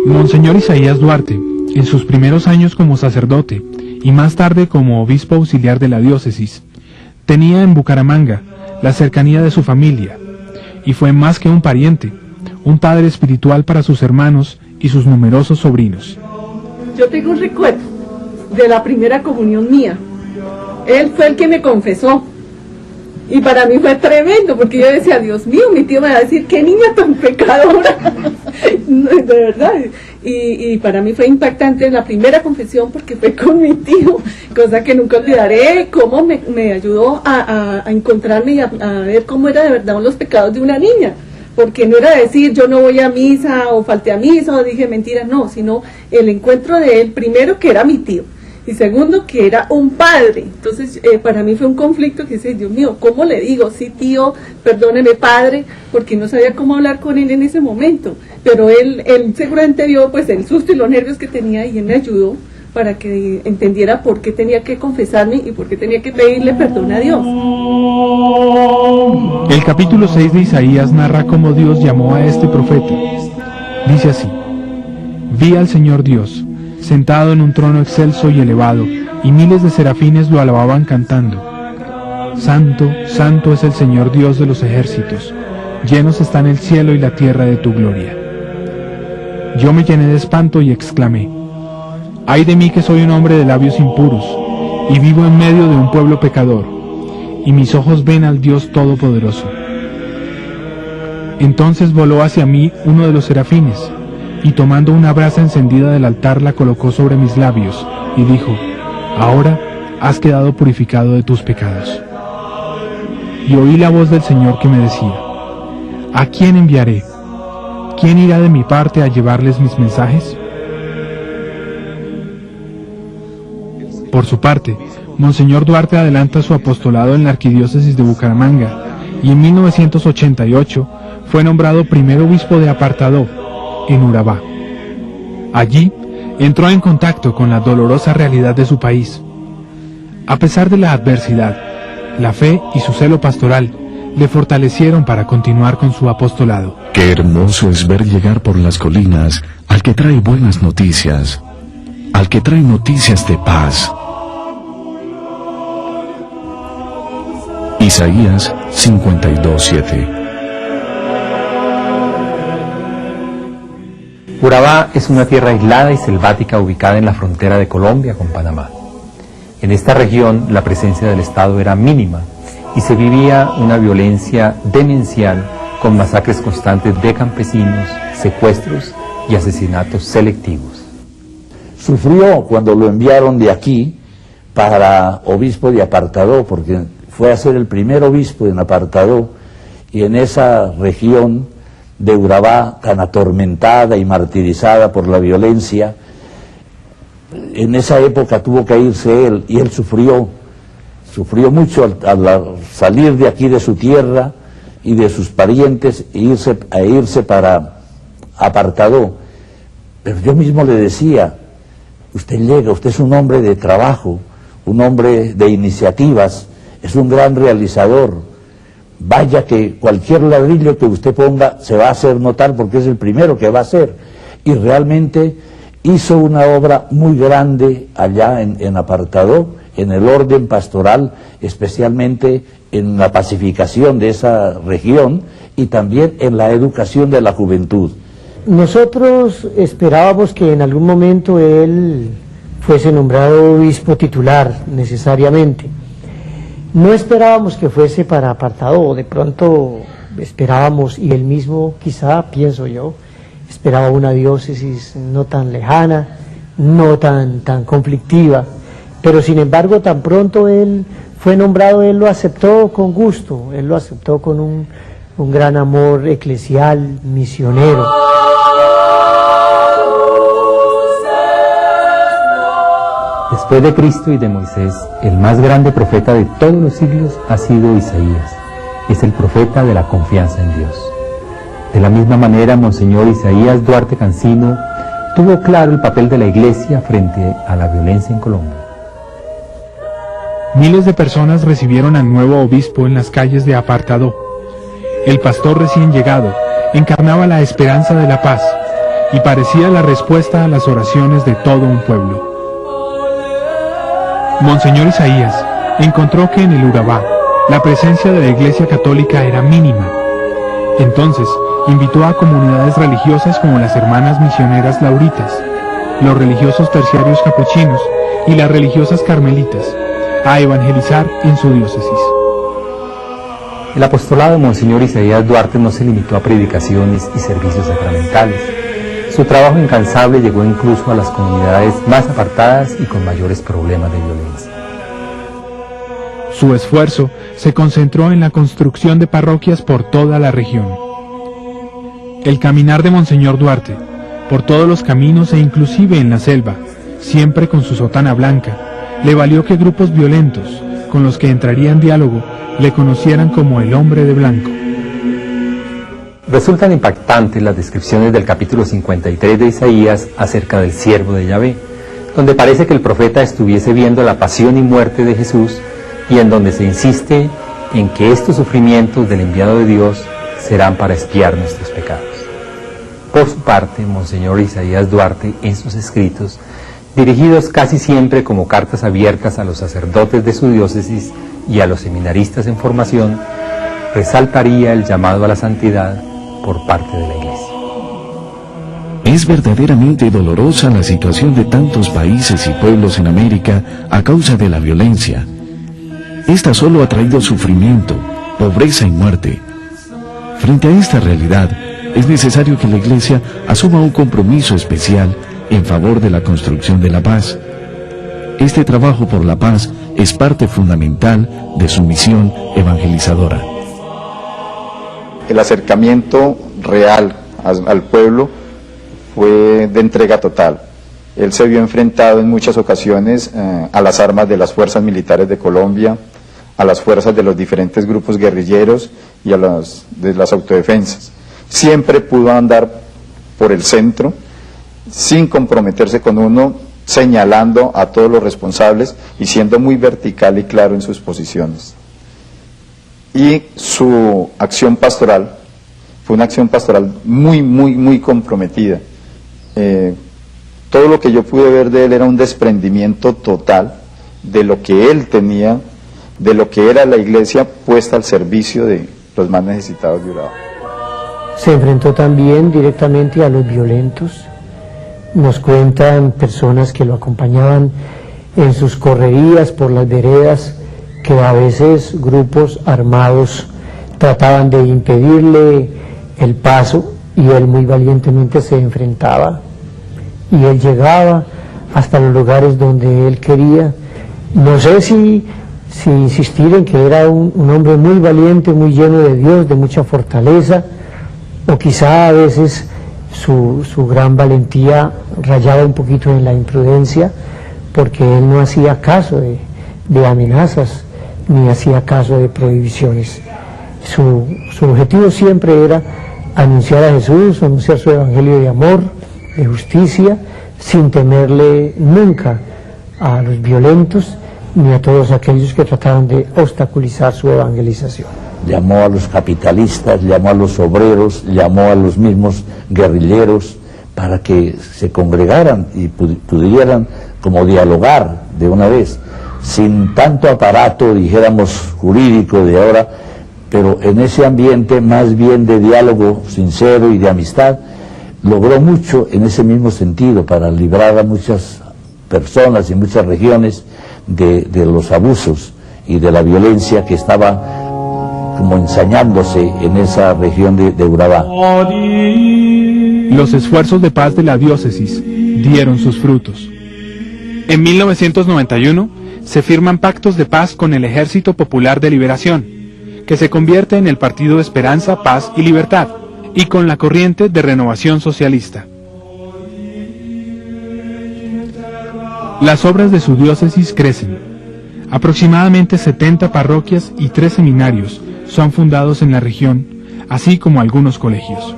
Monseñor Isaías Duarte, en sus primeros años como sacerdote y más tarde como obispo auxiliar de la diócesis, tenía en Bucaramanga la cercanía de su familia, y fue más que un pariente, un padre espiritual para sus hermanos y sus numerosos sobrinos. Yo tengo un recuerdo de la primera comunión mía. Él fue el que me confesó. Y para mí fue tremendo, porque yo decía, Dios mío, mi tío me va a decir, qué niña tan pecadora. De verdad. Y para mí fue impactante la primera confesión, porque fue con mi tío, cosa que nunca olvidaré, cómo me ayudó a encontrarme y a ver cómo era de verdad los pecados de una niña. Porque no era decir, yo no voy a misa, o falté a misa, o dije mentiras, no, sino el encuentro de él, primero que era mi tío, y segundo que era un padre. Entonces para mí fue un conflicto que dice, Dios mío, ¿cómo le digo? Sí, tío, perdóneme, padre, porque no sabía cómo hablar con él en ese momento, pero él seguramente vio pues el susto y los nervios que tenía, y él me ayudó para que entendiera por qué tenía que confesarme y por qué tenía que pedirle perdón a Dios. El capítulo 6 de Isaías narra cómo Dios llamó a este profeta. Dice así: vi al Señor Dios sentado en un trono excelso y elevado, y miles de serafines lo alababan cantando: Santo, santo es el Señor Dios de los ejércitos, llenos están el cielo y la tierra de tu gloria. Yo me llené de espanto y exclamé: ay de mí, que soy un hombre de labios impuros, y vivo en medio de un pueblo pecador, y mis ojos ven al Dios Todopoderoso. Entonces voló hacia mí uno de los serafines, y tomando una brasa encendida del altar la colocó sobre mis labios, y dijo: ahora has quedado purificado de tus pecados. Y oí la voz del Señor que me decía: ¿a quién enviaré? ¿Quién irá de mi parte a llevarles mis mensajes? Por su parte, Monseñor Duarte adelanta su apostolado en la Arquidiócesis de Bucaramanga, y en 1988 fue nombrado primer obispo de Apartadó, en Urabá. Allí entró en contacto con la dolorosa realidad de su país. A pesar de la adversidad, la fe y su celo pastoral le fortalecieron para continuar con su apostolado. Qué hermoso es ver llegar por las colinas al que trae buenas noticias, al que trae noticias de paz. Isaías 52:7. Urabá es una tierra aislada y selvática ubicada en la frontera de Colombia con Panamá. En esta región la presencia del Estado era mínima y se vivía una violencia demencial con masacres constantes de campesinos, secuestros y asesinatos selectivos. Sufrió cuando lo enviaron de aquí para obispo de Apartadó, porque fue a ser el primer obispo en Apartadó, y en esa región de Urabá tan atormentada y martirizada por la violencia, en esa época tuvo que irse él, y él sufrió mucho al salir de aquí de su tierra y de sus parientes e irse para Apartadó. Pero yo mismo le decía: usted llega, usted es un hombre de trabajo, un hombre de iniciativas, es un gran realizador. Vaya que cualquier ladrillo que usted ponga se va a hacer notar, porque es el primero que va a hacer. Y realmente hizo una obra muy grande allá en Apartadó, en el orden pastoral, especialmente en la pacificación de esa región y también en la educación de la juventud. Nosotros esperábamos que en algún momento él fuese nombrado obispo titular necesariamente. No esperábamos que fuese para Apartadó, de pronto esperábamos, y él mismo quizá, pienso yo, esperaba una diócesis no tan lejana, no tan conflictiva, pero sin embargo tan pronto él fue nombrado, él lo aceptó con gusto, él lo aceptó con un gran amor eclesial, misionero. Después de Cristo y de Moisés, el más grande profeta de todos los siglos ha sido Isaías. Es el profeta de la confianza en Dios. De la misma manera, Monseñor Isaías Duarte Cancino tuvo claro el papel de la Iglesia frente a la violencia en Colombia. Miles de personas recibieron al nuevo obispo en las calles de Apartadó. El pastor recién llegado encarnaba la esperanza de la paz, y parecía la respuesta a las oraciones de todo un pueblo. Monseñor Isaías encontró que en el Urabá la presencia de la Iglesia Católica era mínima. Entonces invitó a comunidades religiosas como las Hermanas Misioneras Lauritas, los religiosos terciarios capuchinos y las religiosas carmelitas a evangelizar en su diócesis. El apostolado de Monseñor Isaías Duarte no se limitó a predicaciones y servicios sacramentales. Su trabajo incansable llegó incluso a las comunidades más apartadas y con mayores problemas de violencia. Su esfuerzo se concentró en la construcción de parroquias por toda la región. El caminar de Monseñor Duarte, por todos los caminos e inclusive en la selva, siempre con su sotana blanca, le valió que grupos violentos, con los que entraría en diálogo, le conocieran como el hombre de blanco. Resultan impactantes las descripciones del capítulo 53 de Isaías acerca del siervo de Yahvé, donde parece que el profeta estuviese viendo la pasión y muerte de Jesús y en donde se insiste en que estos sufrimientos del enviado de Dios serán para expiar nuestros pecados. Por su parte, Monseñor Isaías Duarte, en sus escritos, dirigidos casi siempre como cartas abiertas a los sacerdotes de su diócesis y a los seminaristas en formación, resaltaría el llamado a la santidad por parte de la Iglesia. Es verdaderamente dolorosa la situación de tantos países y pueblos en América a causa de la violencia. Esta solo ha traído sufrimiento, pobreza y muerte. Frente a esta realidad, es necesario que la Iglesia asuma un compromiso especial en favor de la construcción de la paz. Este trabajo por la paz es parte fundamental de su misión evangelizadora. El acercamiento real al pueblo fue de entrega total. Él se vio enfrentado en muchas ocasiones a las armas de las fuerzas militares de Colombia, a las fuerzas de los diferentes grupos guerrilleros y de las autodefensas. Siempre pudo andar por el centro, sin comprometerse con uno, señalando a todos los responsables y siendo muy vertical y claro en sus posiciones. Y su acción pastoral fue una acción pastoral muy comprometida. Todo lo que yo pude ver de él era un desprendimiento total de lo que él tenía, de lo que era la Iglesia puesta al servicio de los más necesitados de Urabá. Se enfrentó también directamente a los violentos. Nos cuentan personas que lo acompañaban en sus correrías por las veredas, que a veces grupos armados trataban de impedirle el paso y él muy valientemente se enfrentaba. Y él llegaba hasta los lugares donde él quería. No sé si insistir en que era un hombre muy valiente, muy lleno de Dios, de mucha fortaleza, o quizá a veces su gran valentía rayaba un poquito en la imprudencia, porque él no hacía caso de amenazas, ni hacía caso de prohibiciones. Su objetivo siempre era anunciar a Jesús, anunciar su evangelio de amor, de justicia, sin temerle nunca a los violentos, ni a todos aquellos que trataban de obstaculizar su evangelización. Llamó a los capitalistas, llamó a los obreros, llamó a los mismos guerrilleros para que se congregaran y pudieran como dialogar de una vez, sin tanto aparato, dijéramos, jurídico de ahora, pero en ese ambiente más bien de diálogo sincero y de amistad, logró mucho en ese mismo sentido para librar a muchas personas y muchas regiones de los abusos y de la violencia que estaba como ensañándose en esa región de Urabá. Los esfuerzos de paz de la diócesis dieron sus frutos. En 1991 se firman pactos de paz con el Ejército Popular de Liberación, que se convierte en el Partido Esperanza, Paz y Libertad, y con la corriente de Renovación Socialista. Las obras de su diócesis crecen. Aproximadamente 70 parroquias y 3 seminarios son fundados en la región, así como algunos colegios.